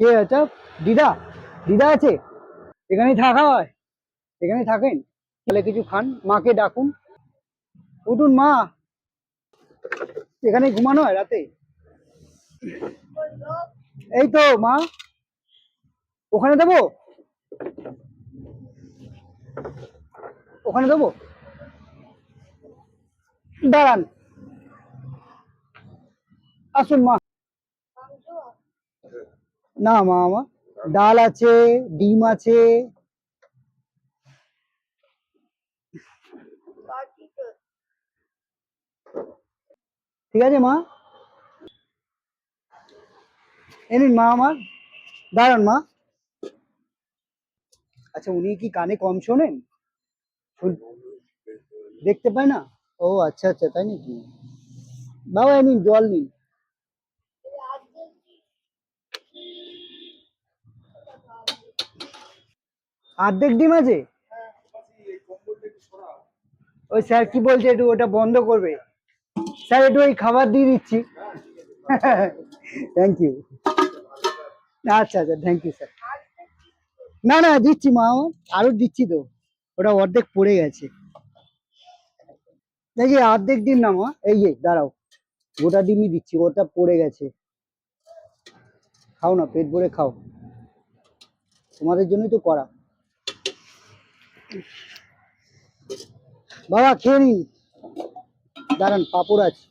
কে এটা? দিদা? দিদা আছে? এখানেই থাকা হয়? এখানেই থাকেন? তাহলে কিছু খান, মাকে ডাকুন। উঠুন মা, এখানে ঘুমানো হয় রাতে? এই তো মা, ওখানে দেবো? ওখানে দেবো? দাঁড়ান, আসুন মা। না মা, আমার ডাল আছে, ডিম আছে। ঠিক আছে মা, এ নিন মা আমার। দাঁড়ান মা। আচ্ছা, উনি কি কানে কম শোনেন? দেখতে পায় না? ও আচ্ছা আচ্ছা, তাই নাকি? বাবা এ নিন, জল নিন। অর্ধেক ডিম আছে? ওই স্যার কি বলছে, একটু ওটা বন্ধ করবে। স্যার একটু ওই খাবার দিয়ে দিচ্ছি। Thank you. আচ্ছা আচ্ছা, থ্যাংক ইউ স্যার। না না, দিচ্ছি মা, আমার আরো দিচ্ছি তো। ওটা অর্ধেক পড়ে গেছে। এই যে অর্ধেক ডিম না মা, এই যে দাঁড়াও, গোটা ডিমই দিচ্ছি, ওটা পড়ে গেছে। খাও না, পেট ভরে খাও, তোমাদের জন্যই তো করা। বাবা খেয়ে নিন। দাঁড়ান, পাপড় আছে।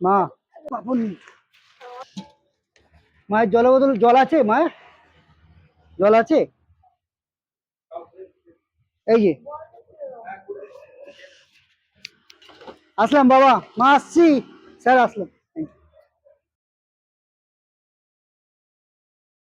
মা, পাপড় নিন। মায়ের জলের বোতল, জল আছে মায়ের? জল আছে? এই যে, আসলাম বাবা, মা আসছি। স্যার আসলাম।